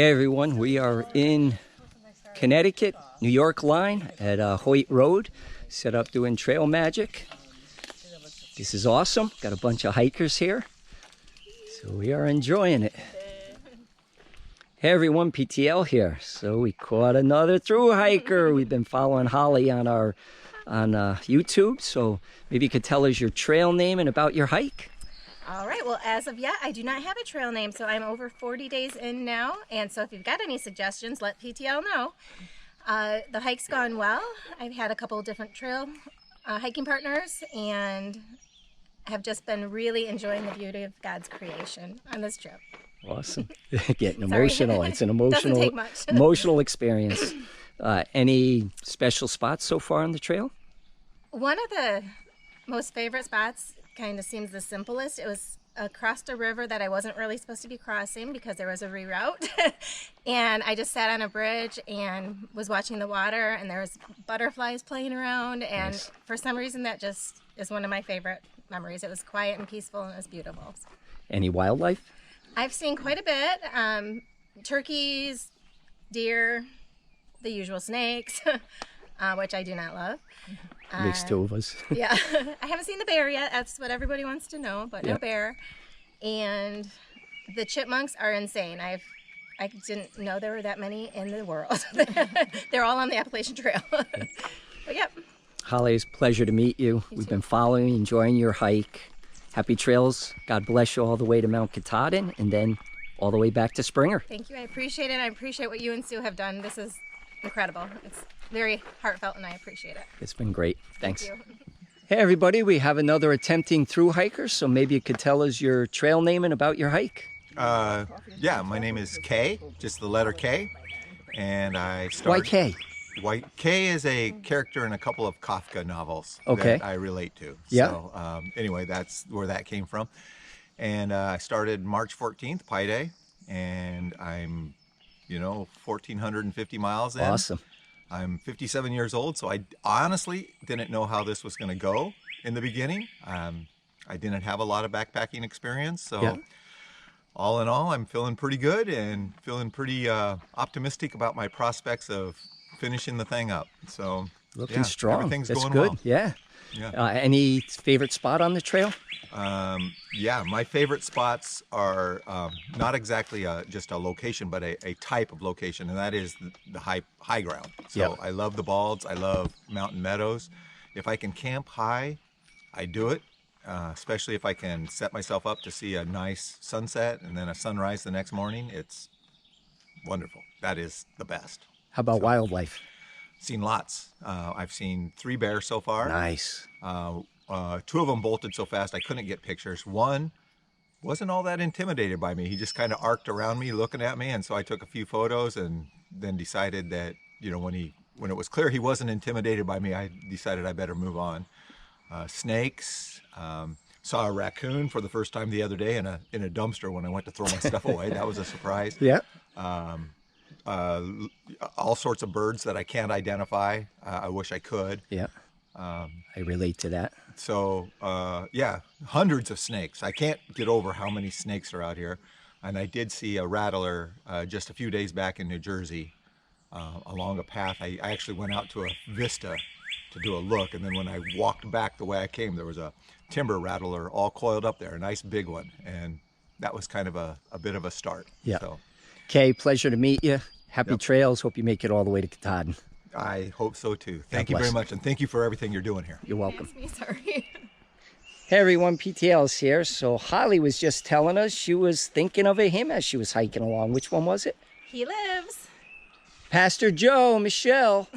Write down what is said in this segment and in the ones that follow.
Hey everyone, we are in Connecticut, New York line at Hoyt Road, set up doing trail magic. This is awesome, got a bunch of hikers here, so we are enjoying it. Hey everyone, PTL here. So we caught another thru hiker. We've been following Holly on YouTube, so maybe you could tell us your trail name and about your hike. All right, well, as of yet, I do not have a trail name, so I'm over 40 days in now, and so if you've got any suggestions, let PTL know. The hike's gone well. I've had a couple of different trail hiking partners, and have just been really enjoying the beauty of God's creation on this trip. Awesome. Getting emotional. It's an emotional, Doesn't take much. emotional experience. Any special spots so far on the trail? One of the most favorite spots kind of seems the simplest. It was across a river that I wasn't really supposed to be crossing because there was a reroute. And I just sat on a bridge and was watching the water, and there was butterflies playing around. And Nice. For some reason, that just is one of my favorite memories. It was quiet and peaceful, and it was beautiful. Any wildlife? I've seen quite a bit. Turkeys, deer, the usual snakes, which I do not love. Makes two of us. Yeah, I haven't seen the bear yet. That's what everybody wants to know, but no Yep. bear. And the chipmunks are insane. I didn't know there were that many in the world. They're all on the Appalachian Trail. But yep. Holly, it's a pleasure to meet you. We've been following, enjoying your hike. Happy trails. God bless you all the way to Mount Katahdin and then all the way back to Springer. Thank you. I appreciate it. I appreciate what you and Sue have done. This is incredible. It's very heartfelt, and I appreciate it. It's been great. Thanks. Thank you. Hey everybody, we have another attempting through hiker, so maybe you could tell us your trail name and about your hike. Yeah, my name is Kay, just the letter K, and I Why started. K? Kay is a character in a couple of Kafka novels Okay. that I relate to. Yeah. So anyway, that's where that came from. And I started March 14th, Pi Day, and I'm, 1,450 miles in. Awesome. I'm 57 years old, so I honestly didn't know how this was going to go in the beginning. I didn't have a lot of backpacking experience, so Yeah. all in all, I'm feeling pretty good and feeling pretty optimistic about my prospects of finishing the thing up. So Looking yeah, strong. Everything's That's going good. well. Yeah. Yeah. Any favorite spot on the trail? Yeah, my favorite spots are not exactly just a location, but a type of location, and that is the high ground. So Yep. I love the balds. I love mountain meadows. If I can camp high, I do it, especially if I can set myself up to see a nice sunset and then a sunrise the next morning. It's wonderful. That is the best. How about wildlife? Seen lots. I've seen 3 bears so far. Nice. 2 of them bolted so fast I couldn't get pictures. One wasn't all that intimidated by me. He just kind of arced around me looking at me, and so I took a few photos and then decided that, when it was clear he wasn't intimidated by me, I decided I better move on. Snakes. Saw a raccoon for the first time the other day in a dumpster when I went to throw my stuff away. That was a surprise. Yeah. All sorts of birds that I can't identify. I wish I could. Yeah. I relate to that. So, yeah, hundreds of snakes. I can't get over how many snakes are out here. And I did see a rattler just a few days back in New Jersey along a path. I actually went out to a vista to do a look. And then when I walked back the way I came, there was a timber rattler all coiled up there, a nice big one. And that was kind of a bit of a start. Yeah. So Kay, pleasure to meet you. Happy Yep. trails. Hope you make it all the way to Katahdin. I hope so too. Thank God you very bless. much. And thank you for everything you're doing here. You're welcome. That's me, sorry. Hey everyone, PTL's here. So Holly was just telling us she was thinking of a hymn as she was hiking along. Which one was it? He lives. Pastor Joe, Michelle.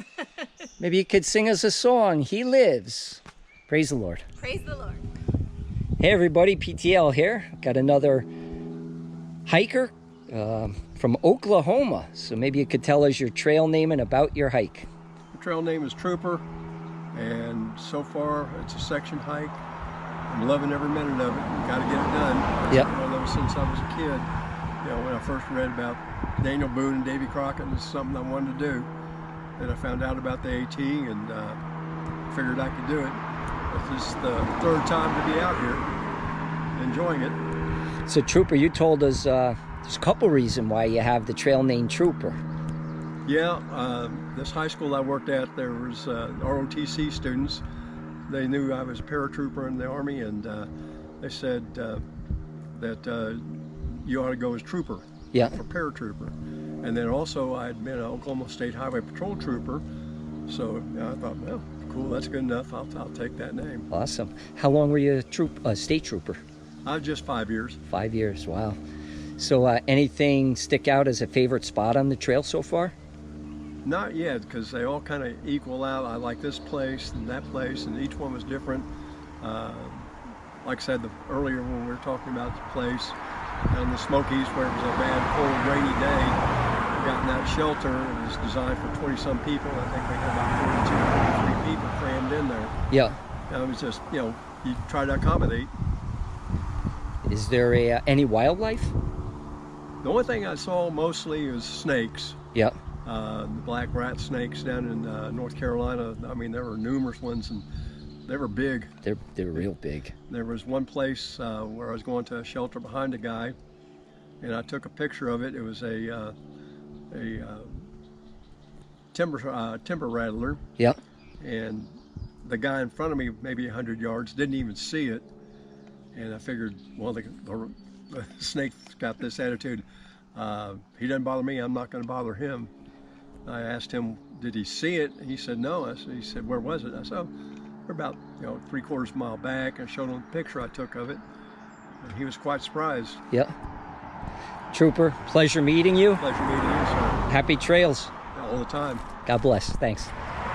Maybe you could sing us a song. He lives. Praise the Lord. Praise the Lord. Hey everybody, PTL here. Got another hiker from Oklahoma. So maybe you could tell us your trail name and about your hike. The trail name is Trooper, and so far it's a section hike. I'm loving every minute of it. Got to get it done. Yep. I love it since I was a kid. When I first read about Daniel Boone and Davy Crockett, it's something I wanted to do. Then I found out about the AT and figured I could do it. This is the 3rd time to be out here, enjoying it. So Trooper, you told us There's a couple reasons why you have the trail name Trooper. Yeah, this high school I worked at, there was ROTC students. They knew I was a paratrooper in the Army, and they said that you ought to go as trooper Yeah. for paratrooper. And then also I had been an Oklahoma State Highway Patrol trooper, so I thought, well, cool, that's good enough. I'll take that name. Awesome. How long were you a state trooper? I was just 5 years. 5 years. Wow. So anything stick out as a favorite spot on the trail so far? Not yet, because they all kind of equal out. I like this place and that place, and each one was different. Like I said earlier when we were talking about the place in the Smokies, where it was a bad, cold, rainy day, we got in that shelter. It was designed for 20-some people. I think we had about 42, 43 people crammed in there. Yeah. And it was just, you try to accommodate. Is there any wildlife? The only thing I saw mostly was snakes. Yeah. The black rat snakes down in North Carolina. I mean, there were numerous ones, and they were big. They're real big. There was one place where I was going to a shelter behind a guy, and I took a picture of it. It was a timber rattler, Yeah. and the guy in front of me, maybe 100 yards, didn't even see it. And I figured, well, the snake's got this attitude. He doesn't bother me, I'm not going to bother him. I asked him, did he see it? He said, no. He said, where was it? I said, oh, we're about 3/4 mile back. I showed him the picture I took of it, and he was quite surprised. Yeah. Trooper, pleasure meeting you. Pleasure meeting you, sir. Happy trails. All the time. God bless. Thanks.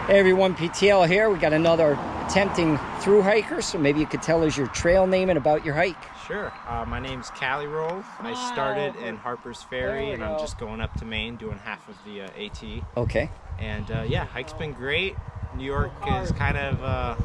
Hey everyone, PTL here. We got another attempting through hiker, so maybe you could tell us your trail name and about your hike. Sure. My name's Cali Roll. I started in Harper's Ferry, and I'm just going up to Maine, doing half of the AT. Okay. And yeah, hike's been great. New York is kind of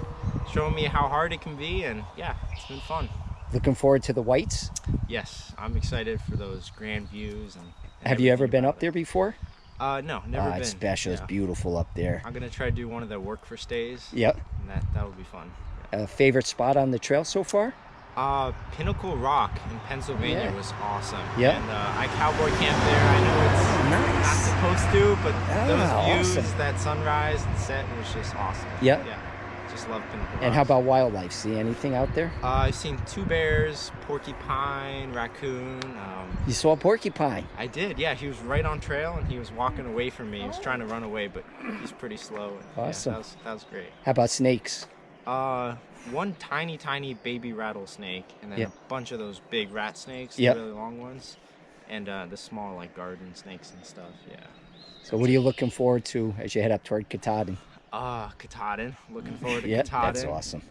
showing me how hard it can be, and yeah, it's been fun. Looking forward to the whites. Yes, I'm excited for those grand views. And Have you ever everything been about up there before? No, never been. It's special. Yeah. It's beautiful up there. I'm gonna try to do one of the work for stays. Yep. And that would be fun. Favorite spot on the trail so far? Pinnacle Rock in Pennsylvania was awesome. Yeah. And I cowboy camped there. I know it's not supposed to, but those views, awesome. that sunrise and set was just awesome. Yeah. Yeah. Just love Pinnacle Rock. And how about wildlife? See anything out there? I've seen 2 bears, porcupine, raccoon. You saw a porcupine. I did, yeah. He was right on trail, and he was walking away from me. He was trying to run away, but he's pretty slow. And, Awesome. Yeah, that was great. How about snakes? One tiny baby rattlesnake, and then Yeah. a bunch of those big rat snakes, Yeah. the really long ones, and the small like garden snakes and stuff. Yeah. So what are you looking forward to as you head up toward Katahdin? Katahdin. Looking forward to Yeah, Katahdin. that's awesome.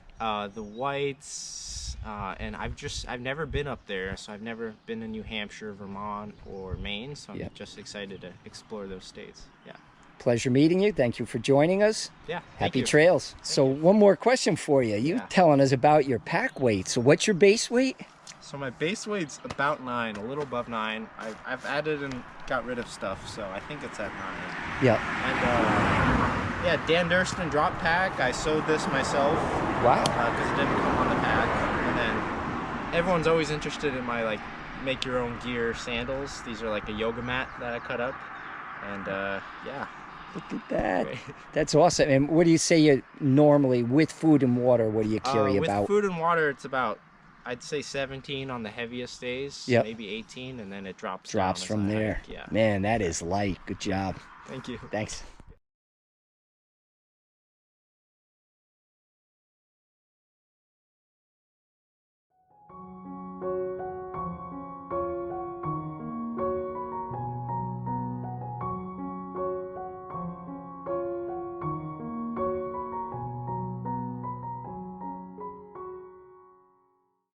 The whites, and I've never been up there, so I've never been to New Hampshire, Vermont, or Maine. So I'm Yeah. just excited to explore those states. Yeah. Pleasure meeting you. Thank you for joining us. Yeah. thank Happy you. trails. So one more question for you. You Yeah. telling us about your pack weight. So what's your base weight? So my base weight's about 9, a little above 9. I've added and got rid of stuff, so I think it's at 9. Yeah. And yeah, Dan Durston drop pack. I sewed this myself Wow. because it didn't come on the pack. And then everyone's always interested in my like make your own gear sandals. These are like a yoga mat that I cut up. And yeah. Look at that. Great. That's awesome. And what do you say you normally, with food and water, what do you carry with about? food and water, it's about, I'd say 17 on the heaviest days, Yep. maybe 18, and then it drops Drops down as from I there. hike. Yeah. Man, that is light. Good job. Thank you. Thanks.